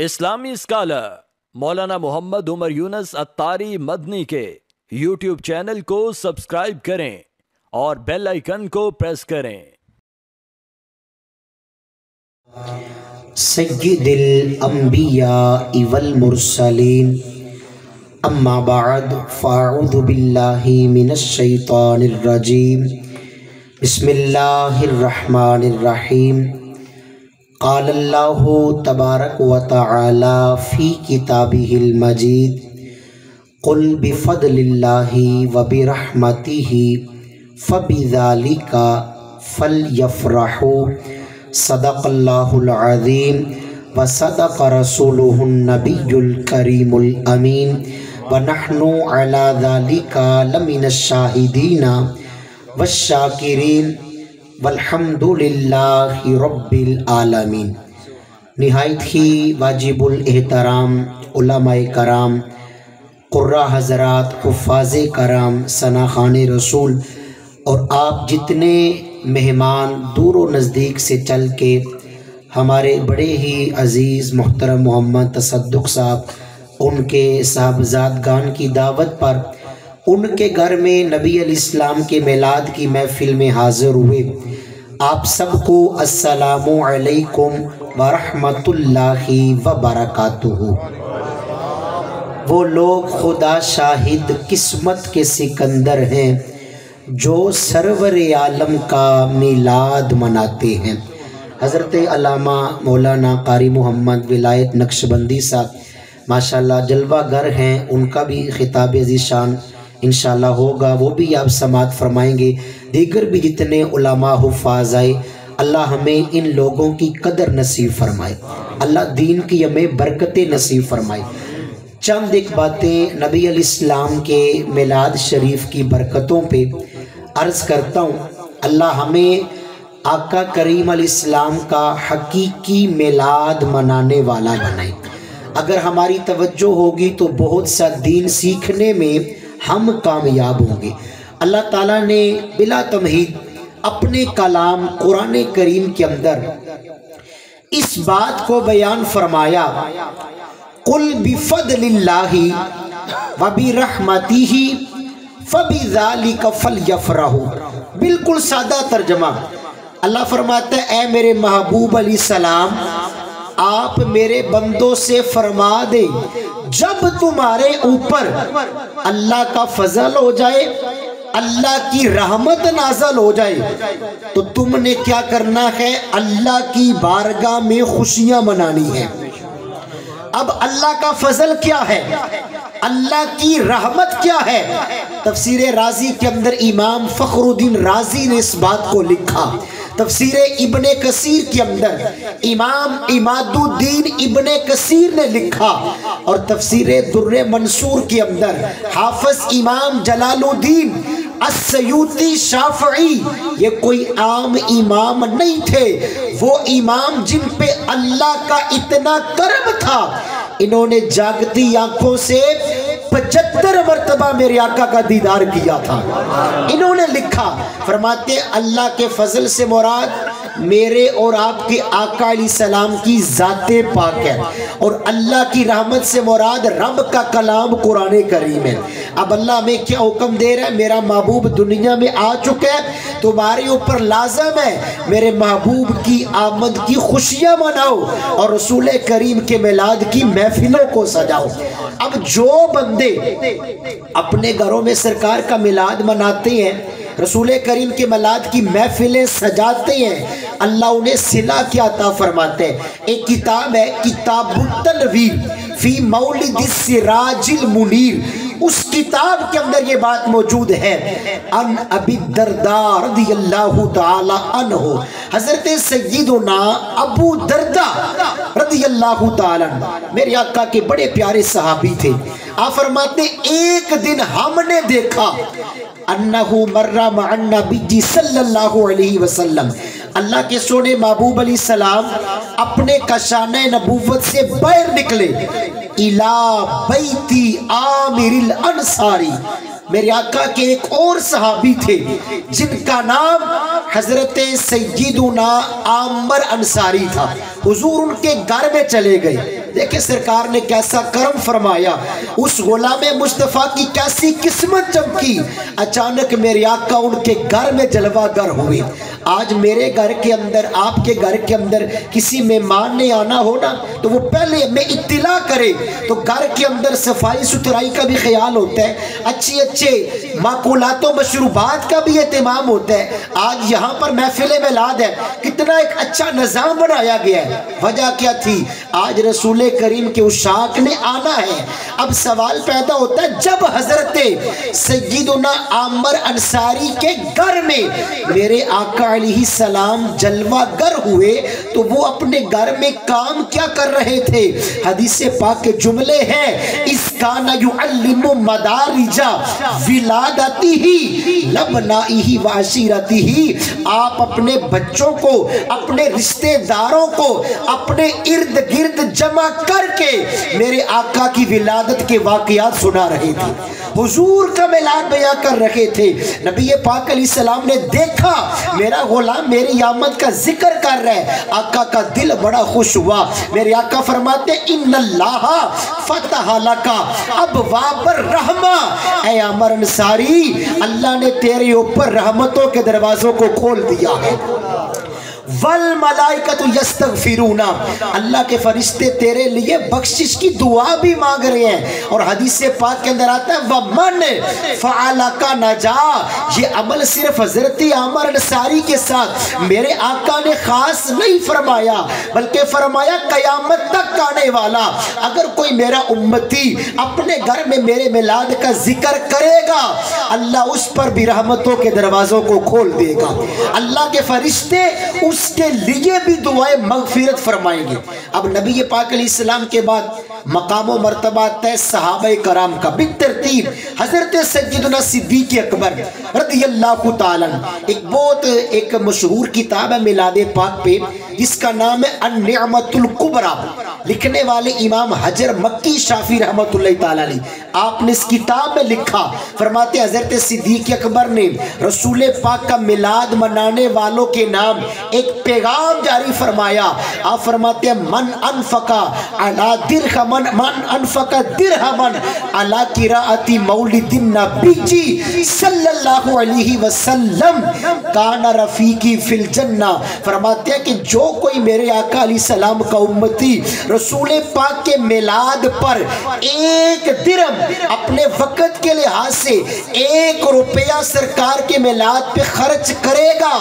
اسلامی اسکالر مولانا محمد عمر یونس اتاری مدنی کے YouTube channel کو سبسکرائب کریں اور بیل آئیکن کو پریس کریں۔ سید الانبیاء والمرسلین اما بعد فاعوذ باللہ من الشیطان الرجیم بسم اللہ الرحمن الرحیم۔ قال اللہ تبارک و تعالی فی کتابہ المجید قل بفضل اللہ وبرحمتہ فبذالک فلیفرحوا صدق اللہ العظیم وصدق رسولہ النبی الکریم الامین ونحن علی ذالک لمن الشاہدین والشاکرین والحمد للہ رب العالمین۔ نہایت ہی واجب الاحترام علماء کرام، قراء حضرات، حفاظ کرام، ثناخوان رسول اور آپ جتنے مہمان دور و نزدیک سے چل کے ہمارے بڑے ہی عزیز محترم محمد تصدق صاحب ان کے صاحبزادگان کی دعوت پر ان کے گھر میں نبی علیہ السلام کے میلاد کی محفل میں حاضر ہوئے، آپ سب کو السلام علیکم ورحمۃ اللہ وبرکاتہ۔ وہ لوگ خدا شاہد قسمت کے سکندر ہیں جو سرور عالم کا میلاد مناتے ہیں۔ حضرت علامہ مولانا قاری محمد ولایت نقشبندی صاحب ماشاءاللہ جلوہ گر ہیں، ان کا بھی خطاب عزیز شان انشاءاللہ ہوگا، وہ بھی آپ سماعت فرمائیں گے۔ دیگر بھی جتنے علماء حفاظ آئے، اللہ ہمیں ان لوگوں کی قدر نصیب فرمائے، اللہ دین کی ہمیں برکتیں نصیب فرمائے۔ چند ایک باتیں نبی علیہ السلام کے میلاد شریف کی برکتوں پہ عرض کرتا ہوں۔ اللہ ہمیں آقا کریم علیہ السلام کا حقیقی میلاد منانے والا بنائے۔ اگر ہماری توجہ ہوگی تو بہت سا دین سیکھنے میں ہم کامیاب ہوں گے۔ اللہ تعالیٰ نے بلا تمہید اپنے کلام قرآن کریم کے اندر اس بات کو بیان فرمایا، قل بفضل اللہ وبرحمتہ فبذالک فلیفرحوا۔ بالکل سادہ ترجمہ، اللہ فرماتا ہے اے میرے محبوب علیہ السلام، آپ میرے بندوں سے فرما دیں جب تمہارے اوپر اللہ کا فضل ہو جائے، اللہ کی رحمت نازل ہو جائے تو تم نے کیا کرنا ہے؟ اللہ کی بارگاہ میں خوشیاں منانی ہیں۔ اب اللہ کا فضل کیا ہے؟ اللہ کی رحمت کیا ہے؟ تفسیر رازی کے اندر امام فخر الدین رازی نے اس بات کو لکھا۔ تفسیر ابن کثیر کے اندر امام عماد الدین ابن کثیر نے لکھا، اور تفسیر در منصور کے اندر حافظ امام جلال الدین السیوطی شافعی، یہ کوئی عام امام نہیں تھے، وہ امام جن پہ اللہ کا اتنا کرم تھا، انہوں نے جاگتی آنکھوں سے 75 مرتبہ میرے آقا کا دیدار کیا تھا۔ انہوں نے لکھا، فرماتے اللہ کے فضل سے مراد میرے اور آپ کے آقا علیہ السلام کی ذات پاک ہے، اور اللہ کی رحمت سے مراد رب کا کلام قرآن کریم ہے۔ اب اللہ ہمیں کیا حکم دے رہا ہے؟ میرا محبوب دنیا میں آ چکا ہے، تمہارے اوپر لازم ہے میرے محبوب کی آمد کی خوشیاں مناؤ اور رسول کریم کے میلاد کی محفلوں کو سجاؤ۔ اب جو بندے اپنے گھروں میں سرکار کا میلاد مناتے ہیں، رسول کریم کے میلاد کی محفلیں سجاتے ہیں، اللہ انہیں صلہ کیا عطا فرماتے ہیں۔ ایک کتاب ہے کتاب التنویر فی مولد السراج المنیر، اس کتاب کے اندر یہ بات موجود ہے، ان ابی الدرداء رضی اللہ تعالی عنہ، حضرت سیدنا ابو درداء رضی اللہ تعالی عنہ میرے آقا کے بڑے پیارے صحابی تھے۔ آپ فرماتے ایک دن ہم نے دیکھا انہو مرہ مع النبی صلی اللہ علیہ وسلم، اللہ کے سونے محبوب علیہ السلام اپنے کشانہ نبوت سے باہر نکلے، الى بیتی عامر الانصاری، میرے آقا کے ایک اور صحابی تھے جن کا نام حضرت سیدنا عامر انصاری تھا، حضور ان کے گھر میں چلے گئے، دیکھیں سرکار نے کیسا کرم فرمایا، اس غلام مصطفیٰ کی کیسی قسمت چمکی، اچانک میرے آقا ان کے گھر میں جلوہ گر ہوئے۔ آج میرے گھر کے اندر، آپ کے گھر کے اندر کسی مہمان نے آنا ہونا تو وہ پہلے میں اطلاع کرے، تو گھر کے اندر صفائی ستھرائی کا بھی خیال ہوتا ہے، اچھے ماکولات و مشروبات کا بھی اہتمام ہوتا ہے۔ آج یہاں پر محفل میلاد ہے، کتنا ایک اچھا نظام بنایا گیا ہے۔ وجہ کیا تھی؟ آج رسول کریم کے عشاق نے آنا ہے۔ اب سوال پیدا ہوتا ہے، جب حضرت سیدنا عامر انصاری کے گھر میں میرے آقا علیہ السلام جلوہ گر ہوئے تو وہ اپنے گھر میں کام کیا کر رہے تھے؟ حدیث پاک کے جملے ہیں، اس کان یعلم مدارج ولادتہ لبنائہ وعشیرتہ، آپ اپنے بچوں کو، اپنے رشتہ داروں کو اپنے ارد گرد جمع کر کے میرے آقا کی ولادت کے واقعات سنا رہے تھے، حضور کا میلاد بیان کر رہے تھے۔ نبی پاک علیہ السلام نے دیکھا میرا غلام میری آمد کا ذکر کر رہا ہے، آقا کا دل بڑا خوش ہوا۔ میرے آقا فرماتے ان اللہ فتح لکا ابواب الرحمہ، اے عامر انصاری اللہ نے تیرے اوپر رحمتوں کے دروازوں کو کھول دیا ہے۔ والملائکۃ یستغفرون، اللہ کے فرشتے تیرے لیے بخشش کی دعا بھی مانگ رہے ہیں۔ اور حدیث پاک کے اندر آتا ہے ومن فعل کا نجا، یہ عمل صرف حضرت عامر انصاری کے ساتھ میرے آقا نے خاص نہیں فرمایا، بلکہ فرمایا قیامت تک آنے والا اگر کوئی میرا امتی اپنے گھر میں میرے میلاد کا ذکر کرے گا، اللہ اس پر بھی رحمتوں کے دروازوں کو کھول دے گا، اللہ کے فرشتے اس کے لیے بھی دعائیں مغفرت فرمائیں گے۔ اب نبی پاک علیہ السلام کے بعد مقام و مرتبہ ہے صحابہ کرام کا بالترتیب۔ حضرت سیدنا صدیق اکبر رضی اللہ تعالیٰ، ایک بہت ایک مشہور کتاب ہے میلاد پاک پہ جس کا نام ہے النعمت الکبریٰ، لکھنے والے امام حجر مکی شافی رحمت اللہ تعالیٰ علیہ، آپ نے اس کتاب میں لکھا، فرماتے حضرت صدیق اکبر نے رسول پاک کا میلاد منانے والوں کے نام ایک پیغام جاری فرمایا۔ آپ فرماتے ہیں من انفقا علی درہمن، من انفقا درہمن علی قراءت مولد النبی صلی اللہ علیہ وسلم کان رفیقی فی الجنہ، فرماتے ہیں کہ جو کوئی میرے آقا علیہ السلام کا امتی رسول پاک کے میلاد پر ایک درہم اپنے وقت کے لحاظ سے 1 روپیہ سرکار کے میلاد پہ خرچ کرے گا،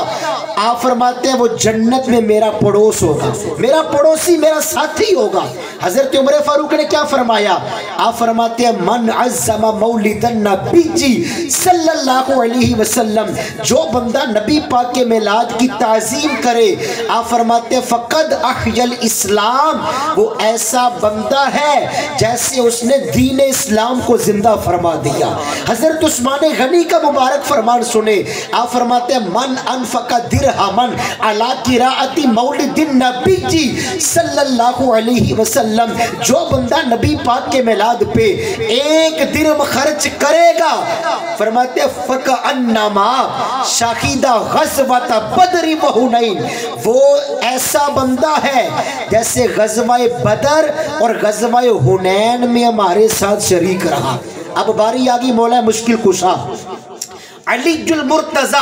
آپ فرماتے ہیں وہ جنت میں میرا پڑوس ہوگا، میرا پڑوسی، میرا ساتھی ہوگا۔ حضرت عمر فاروق نے کیا فرمایا؟ آپ فرماتے ہیں من عظم مولد النبی صلی اللہ علیہ وسلم، جو بندہ نبی پاک کے میلاد کی تعظیم کرے، آپ فرماتے ہیں فقد احیا الاسلام، وہ ایسا بندہ ہے جیسے اس نے دین اسلام کو زندہ فرما دیا۔ حضرت عثمان غنی کا مبارک فرمان سنے، آپ فرماتے ہیں من انفق درہمن علی قراءت مولد النبی صلی اللہ علیہ وسلم، جو بندہ نبی پاک کے میلاد پہ 1 درہم خرچ کرے گا، فرماتے ہیں فکأنما شہید غزوۃ بدر و حنین، وہ ایسا بندہ ہے جیسے غزوہ بدر اور غزوہ حنین میں ہمارے ساتھ شریک رہا۔ اب باری آگی مولا مشکل کشا علی المرتضی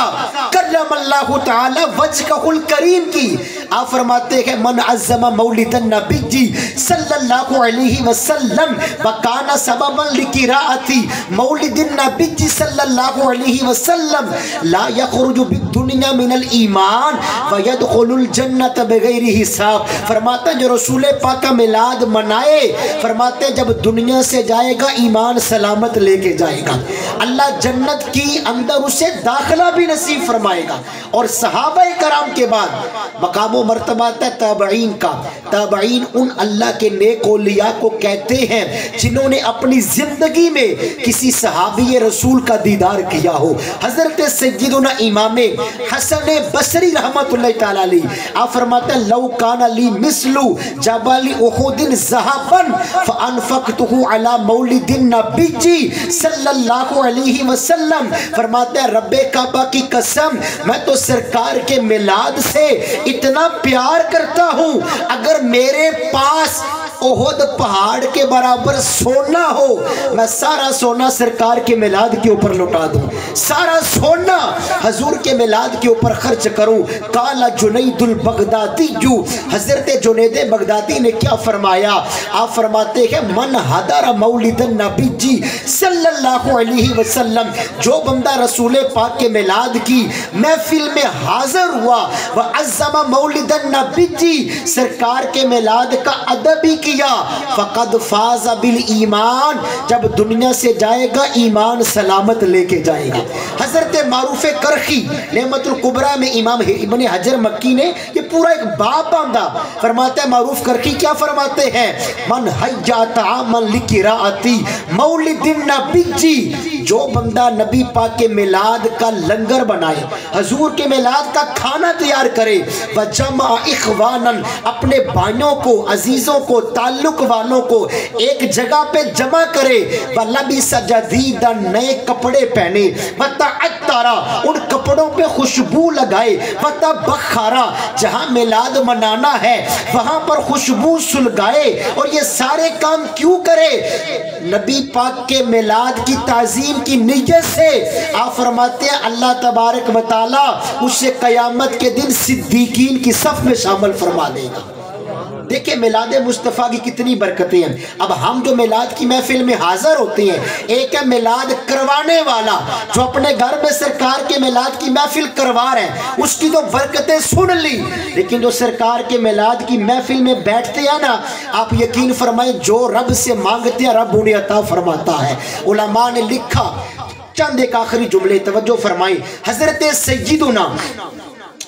کرم اللہ تعالی وجہہ الکریم کی، آپ فرماتے ہیں من عظم مولد النبی صلی اللہ علیہ وسلم وکان سببا لقراءت مولد النبی صلی اللہ علیہ وسلم لا یخرج بالدنیا من الایمان ویدخل الجنت بغیر حساب، فرماتے ہیں جو رسول پاک کا میلاد منائے، فرماتے ہیں جب دنیا سے جائے گا ایمان سلامت لے کے جائے گا، اللہ جنت کی اندر اسے داخلہ بھی نصیب فرمائے گا۔ اور صحابہ کرام کے بعد مقام و مرتبہ ہے تابعین کا۔ تابعین ان اللہ کے نیک اولیاء کو کہتے ہیں جنہوں نے اپنی زندگی میں کسی صحابی رسول کا دیدار کیا ہو۔ حضرت سیدنا امام حسن بصری رحمت اللہ تعالی علیہ، آپ فرماتے ہیں لو کان لی مثل جبل احد ذهبا فانفقته علی مولد النبی صلی اللہ علیہ وسلم، فرماتے ہیں رب کعبہ کی قسم میں تو سرکار کے میلاد سے اتنا پیار کرتا ہوں، اگر میرے پاس ओहद पहाड़ के बराबर सोना हो, मैं सारा सोना सरकार के मिलाद के ऊपर लुटा दूं, सारा सोना हजूर के मिलाद के ऊपर खर्च करूं। काला जुनैदुल बगदादी जू, हजरत जुनैद बगदादी ने क्या फरमाया? आप फरमाते हैं मन हदर मौलिदन नबी जी सल्लल्लाहु अलैहि वसल्लम, जो बंदा रसूल पाक के मिलाद की महफिल में हाजिर हुआ, वह अज़्ज़मा मौलिदन नबी जी, सरकार के मिलाद का अदब ही किया, फ़क़द फ़ाज़ बिल ईमान, जब दुनिया से जाएगा ईमान सलामत लेके जाएगा। हज़रत मारूफ करखी नेमतुल कुबरा में इमाम इब्न हजर मक्की ने ये पूरा एक बाब बांधा। फरमाते हैं मारूफ करखी क्या फरमाते हैं? मन हय्या तआमन लिकिराअती मौलिदिन नबी जी, जो बंदा नबी पाक के मिलाद का लंगर बनाए, हजूर के मिलाद का खाना तैयार करे, व जमा इखवानन, अपने भाइयों को, अजीजों को, ताल्लुक वालों को एक जगह पे जमा करे, व लबिस जदीदन, नए कपड़े पहने, व तअत्तरा, उन कपड़ों पे खुशबू लगाए, व तबख्खरा, जहां मिलाद मनाना है वहां पर खुशबू सुलगाए। और ये सारे काम क्यों करे? नबी पाक के मिलाद की ताज़ीम की नीयत से। आप फरमाते हैं अल्लाह तबारक व तआला उसे क़यामत के दिन सिद्दीकीन की सफ़ में शामिल फरमा देगा। देखिए मिलाद मुस्तफ़ा की कितनी बरकतें हैं। अब हम जो मिलाद की महफिल में हाजिर होते हैं, एक है मिलाद करवाने वाला जो अपने घर में सरकार के मिलाद की महफिल करवा रहे हैं, उसकी तो बरकतें सुन ली, लेकिन जो सरकार के मिलाद की महफिल में बैठते हैं ना, आप यकीन फरमाएं जो रब से मांगते हैं रब उन्हें अता फरमाता है। उलमा ने लिखा, चंद एक आखिरी जुमले तवज्जो फरमाई। हजरत सैयदुना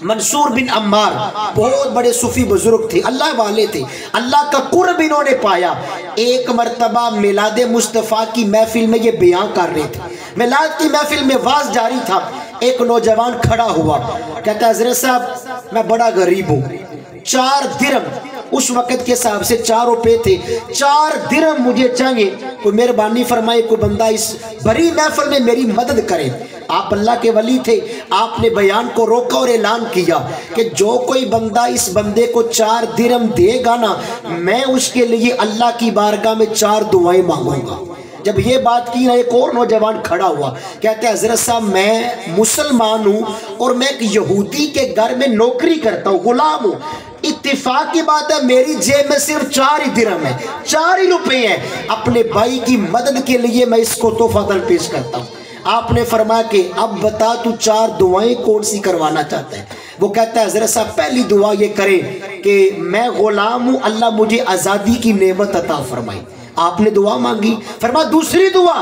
मंसूर बिन अम्मार बहुत बड़े सूफी बुजुर्ग थे, अल्लाह वाले थे, अल्लाह का कुर्ब इन्होंने पाया। एक मरतबा मिलाद मुस्तफ़ा की महफिल में ये बयां कर रहे थे, मिलाद की महफिल में वाज जारी था। एक नौजवान खड़ा हुआ, कहता है हज़रत साहब मैं बड़ा गरीब हूँ, 4 दिरहम, उस वक़्त के हिसाब से 4 रुपये थे, 4 दिरहम मुझे चाहिए, कोई मेहरबानी फरमाए, कोई बंदा इस बड़ी महफिल में मेरी मदद करे। आप अल्लाह के वली थे, आपने बयान को रोका और ऐलान किया कि जो कोई बंदा इस बंदे को 4 दिरहम देगा ना, मैं उसके लिए अल्लाह की बारगाह में 4 दुआएं मांगूंगा। जब ये बात की ना, एक और नौजवान खड़ा हुआ, कहते हैं हज़रत साहब मैं मुसलमान हूँ और मैं एक यहूदी के घर में नौकरी करता हूँ, गुलाम हूँ, इत्तेफाक की बात है मेरी जेब में सिर्फ 4 ही दिरहम है, 4 ही रुपये हैं, अपने भाई की मदद के लिए मैं इसको तोहफा पेश करता हूँ। आपने फरमाया कि अब बता तू 4 दुआएं कौन सी करवाना चाहता है? वो कहता है हज़रत साहब पहली दुआ ये करें कि मैं गुलाम हूँ, अल्लाह मुझे आज़ादी की नेमत अता फरमाए। आपने दुआ मांगी। फरमा दूसरी दुआ,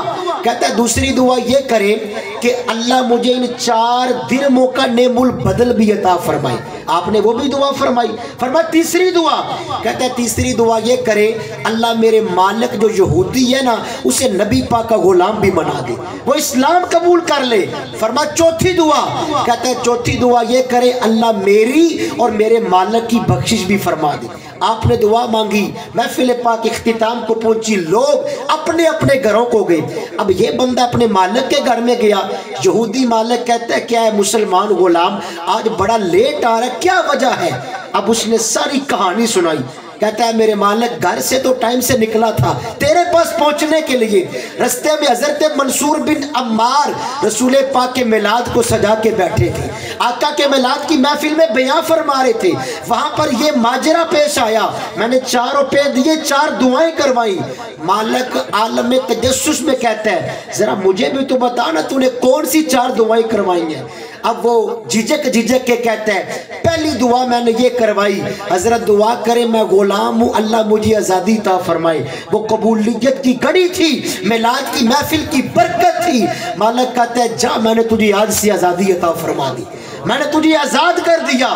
कहता है दूसरी दुआ ये करे कि अल्लाह मुझे इन 4 दिरहमों का नेमुल बदल भी अता फरमाए। आपने वो भी दुआ फरमाई। फरमा तीसरी दुआ, कहता है तीसरी दुआ ये करे अल्लाह मेरे मालिक जो यहूदी है ना उसे नबी पाक का गुलाम भी बना दे, वो इस्लाम कबूल कर ले। फरमा चौथी दुआ, कहता है चौथी दुआ ये करे अल्लाह मेरी और मेरे मालिक की बख्शिश भी फरमा दे। आपने दुआ मांगी, महफिल पाक इख्तिताम को पहुंची, लोग अपने अपने घरों को गए। अब ये बंदा अपने मालिक के घर में गया, यहूदी मालिक कहता है क्या है मुसलमान गुलाम आज बड़ा लेट आ रहा है, क्या वजह है? अब उसने सारी कहानी सुनाई। कहता है मेरे मालिक घर से तो टाइम से निकला था तेरे पास पहुंचने के लिए, रास्ते में हजरत मंसूर बिन अम्मार रसूल पाक के मिलाद को सजा के बैठे थे, आका के मिलाद की महफिल में बयां फरमा रहे थे। वहां पर ये माजरा पेश आया, मैंने 4 रुपए दिए, 4 दुआएं करवाई। मालिक आलम तजस्सुस में कहता है जरा मुझे भी तो बता ना तूने कौन सी 4 दुआएं करवाई हैं। अब वो झिझक के कहता है पहली दुआ मैंने ये करवाई, हजरत दुआ करे मैं गुलाम हूँ अल्लाह मुझे आज़ादी ता फरमाए। वो कबूलियत की घड़ी थी, मिलाद की महफिल की बरकत थी। मालिक कहता है जा मैंने तुझे आज से आज़ादी अता फरमा दी, मैंने तुझे आज़ाद कर दिया।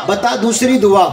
बता दूसरी दुआ,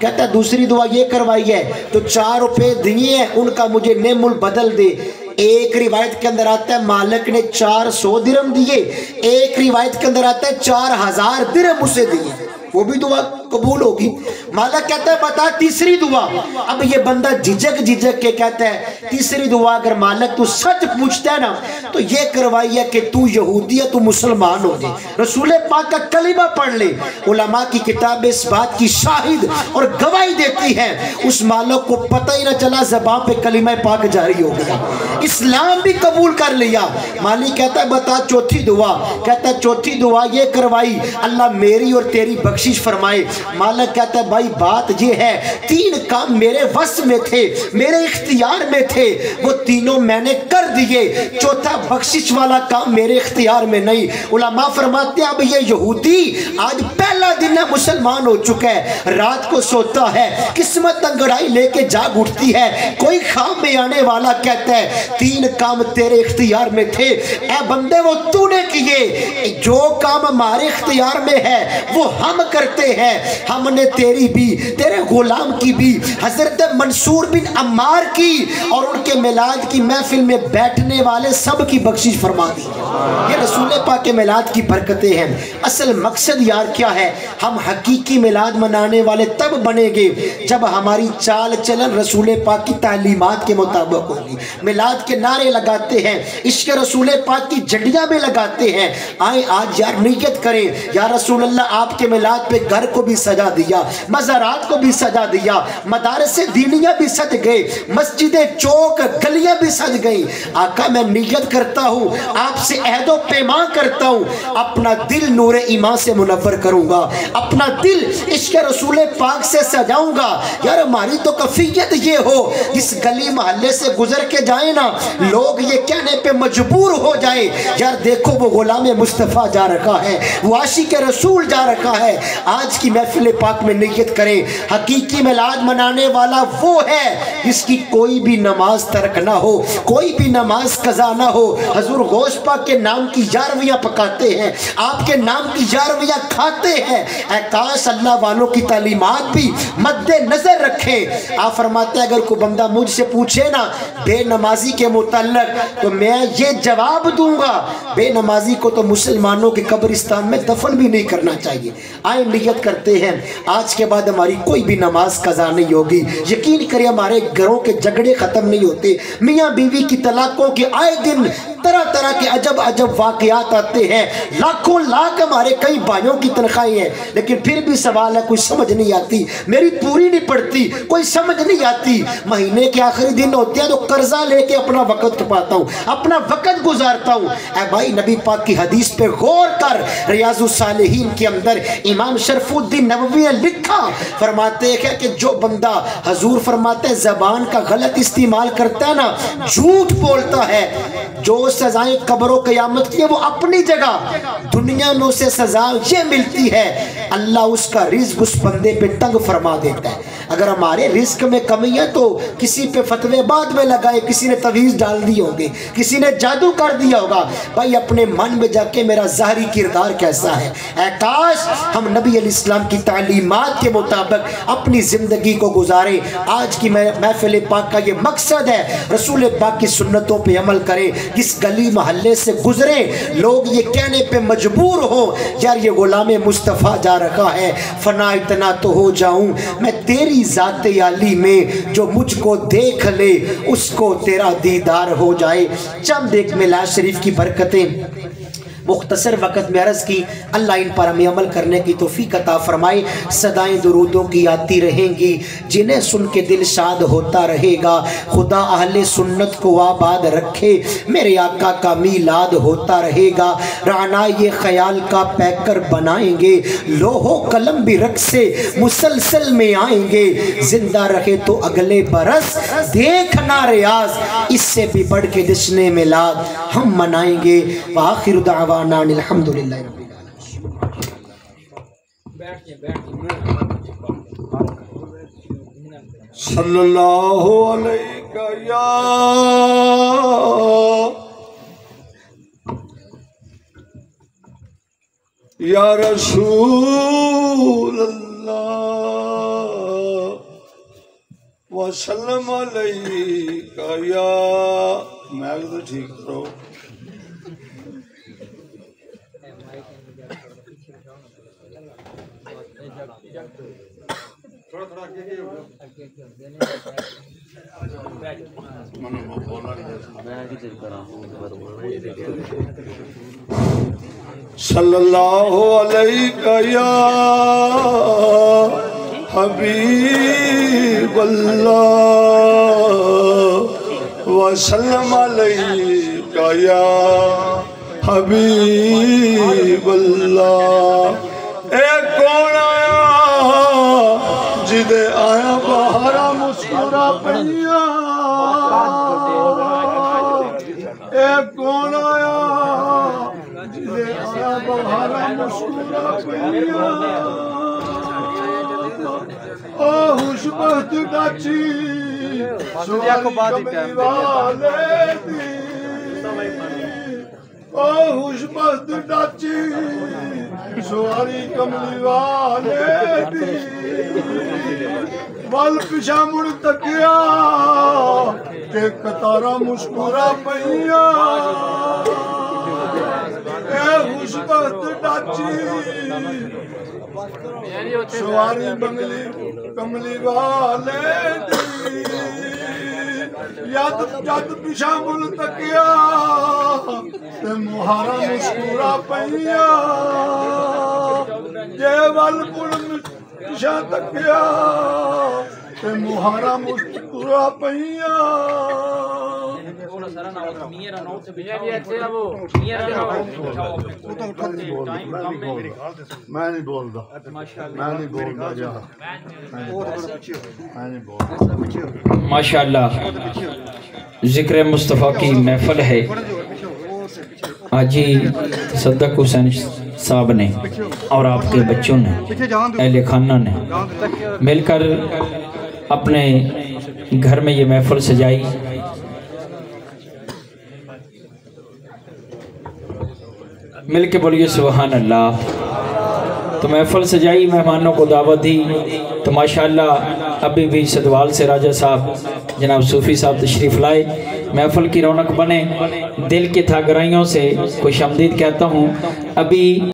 कहता है दूसरी दुआ ये करवाई है तो 4 रुपए दिए हैं उनका मुझे नेमुल बदल दे। एक रिवायत के अंदर आता है मालिक ने 400 दिरहम दिए, एक रिवायत के अंदर आता है 4000 दिरहम उसे दिए। वो भी दुआ कबूल होगी। मालिक कहता है बता तीसरी दुआ। अब ये बंदा झिझक झिझक के कहता है तीसरी दुआ अगर मालिक तू सच पूछता है ना तो ये करवाई है कि तू यहूदी है, तू मुसलमान हो जाए, रसूल पाक का कलिमा पढ़ ले। उलमा की किताब इस बात की शाहिद और गवाही देती है उस मालिक को पता ही ना चला ज़बान पे कलिमा पाक जारी हो गया, इस्लाम भी कबूल कर लिया। मालिक कहता है बता चौथी दुआ। कहता है चौथी दुआ ये करवाई अल्लाह मेरी और तेरी बख्शिश फरमाए। मालिक कहता है भाई बात ये है तीन काम मेरे वश में थे, मेरे इख्तियार में थे, वो तीनों मैंने कर दिए, चौथा बख्शिश वाला काम मेरे इख्तियार में नहीं। उलमा फरमाते हैं अब ये यहूदी आज पहला दिन है मुसलमान हो चुका है, रात को सोता है, किस्मत अंगड़ाई लेके जाग उठती है, कोई ख्वाब में आने वाला कहता है तीन काम तेरे इख्तियार में थे, ऐ बंदे वो तूने किए, जो काम हमारे इख्तियार में है वो हम करते हैं। हमने तेरी भी तेरे गुलाम की भी हजरत मंसूर बिन अम्मार की और उनके मिलाद की महफिल में बैठने वाले सब की बख्शिश फरमा दी। ये रसूल पाक के मिलाद की बरकतें हैं। असल मकसद यार क्या है, हम हकीकी मिलाद मनाने वाले तब बनेंगे जब हमारी चाल चलन रसूल पाक की तालीमात के मुताबिक होगी। मिलाद के नारे लगाते हैं, इश्क रसूल पाक की झंडियां भी लगाते हैं। आए आज यार नियत करें या रसूल अल्लाह आपके मिलाद पे घर को भी सजा दिया, मज़ारात को भी सजा दिया, मदारसे दीनिया भी सज गए, मस्जिदें चौक गलियां भी सज गई। आका मैं नियत करता हूँ, आपसे अहदो पैमान करता हूँ, अपना दिल नूरे ईमान से मुनव्वर करूँगा, अपना दिल इश्क रसूल पाक से सजाऊंगा। यार हमारी तो कफियत ये हो इस गली मोहल्ले से गुजर के जाए ना लोग ये कहने पे मजबूर हो जाए यार देखो वो गुलाम मुस्तफ़ा जा रखा है, वो आशिक रसूल जा रखा है। आज की महफिल पाक में नियत करें हकीकी मिलाद मनाने वाला वो है जिसकी कोई भी नमाज तर्क ना हो, कोई भी नमाज कज़ा ना हो। हजूर गौस पाक के नाम की यारवियाँ पकाते हैं, आपके नाम की यारवियाँ खाते हैं। काश अल्लाह वालों की तालीमात भी मद्दे नजर रखें। आप फरमाते हैं अगर कोई बंदा मुझसे पूछे ना बेनमाजी के मुतल्लक तो मैं ये जवाब दूंगा बेनमाजी को तो मुसलमानों के कब्रिस्तान में दफन भी नहीं करना चाहिए। आए नियत करते हैं आज के बाद हमारी कोई भी नमाज कज़ा नहीं होगी। यकीन करें हमारे घरों के झगड़े ख़त्म नहीं होते, मियाँ बीवी की तलाकों के आए दिन तरह तरह के अजब अजब वाक़यात आते हैं, लाखों लाख हमारे कई भाइयों की तनख्वाहें हैं लेकिन फिर भी सवाल है कोई समझ नहीं आती, मेरी पूरी नहीं पड़ती, कोई समझ नहीं आती। महीने के आखिरी दिन होते हैं तो कर्जा लेके अपना वक़्त टपाता हूँ, अपना वक़्त गुजारता हूँ। ऐ भाई नबी पाक की हदीस पे गौर कर, रियाजुस सालिहीन के अंदर इमाम शरफुद्दीन नबवी ने लिखा, फरमाते हैं कि जो बंदा हजूर फरमाते हैं ज़बान का गलत इस्तेमाल करता है ना, झूठ बोलता है, जो सजाएं कब्रों क़यामत की है वो अपनी जगह, दुनिया में उसे सजा ये मिलती है अल्लाह उसका रिज़्क उस बंदे पे तंग फरमा देता है। अगर हमारे रिस्क में कमी है तो किसी पे फतवे बाद में लगाए, किसी ने तवीज़ डाल दी होगी, किसी ने जादू कर दिया होगा। भाई अपने मन में जाके मेरा ज़ाहरी किरदार कैसा है, ऐ काश हम नबी अलैहिस्सलाम की तालीमात के मुताबिक अपनी ज़िंदगी को गुजारें। आज की महफिल पाक का ये मकसद है रसूल पाक की सुन्नतों पे अमल करें। किस गली मोहल्ले से गुजरे लोग ये कहने पे मजबूर हो यार ये गुलाम मुस्तफ़ा जा रखा है, फना इतना तो हो जाऊं मैं तेरी ज़ाते आली में, जो मुझको देख ले उसको तेरा दीदार हो जाए। चंद एक मिलाद शरीफ की बरकतें मुख्तसर वक़्त में अर्ज़ की, अल्लाह इन पर हमें अमल करने की तौफ़ीक़ अता फ़रमाए। सदाएँ दुरूदों की आती रहेंगी जिन्हें सुन के दिल शाद होता रहेगा। खुदा अहले सुन्नत को आबाद रखे, मेरे आका का मीलाद होता रहेगा। राना ये ख़याल का पैकर बनाएंगे, लोहो कलम भी रख से मुसलसल में आएंगे। ज़िंदा रहे तो अगले बरस देखना रियाज, इससे भी बढ़ के जश्न मिलाद हम मनाएंगे। व आखिर दावा अल्हम्दुलिल्लाह रब्बिल आलमीन। सल्लल्लाहु अलैहि या रसूल अल्लाह वसल्लम अलैका या। मैं तो ठीक करो صلی اللہ علیہ یا حبیب اللہ وسلم علیہ یا حبیب اللہ۔ اے کون آیا جدے آیا بہارا مسکرا پہیا، اے کون آیا جدے آیا بہارا مسکرا پہیا، آہوش بہت ڈاچی سواری کملی والے دی، آہوش بہت ڈاچی سواری کملی والے دی، وال پیشا مڑ تکیا کہ قطارہ مسکرا پہیا، اے ہوش بہت ڈاچی سواری بنگلی کملی والے دی، یاد جد پیشا مڑ تکیا تے مہارا مسکرا پہیا، جے وال پڑ پیشا تکیا تے مہارا مسکرا پہیا۔ میں نہیں بولتا ماشاءاللہ ذکر مصطفیٰ کی محفل ہے۔ حاجی صدق حسین صاحب نے اور آپ کے بچوں نے، اہل خانہ نے مل کر اپنے گھر میں یہ محفل سجائی۔ مل کے بولیے سبحان اللہ۔ تو محفل سجائی، مہمانوں کو دعوت دی، تو ماشاءاللہ ابھی بھی صدوال سے راجہ صاحب جناب صوفی صاحب تشریف لائے، محفل کی رونق بنے۔ دل کی تھا گرائیوں سے خوش آمدید کہتا ہوں۔ ابھی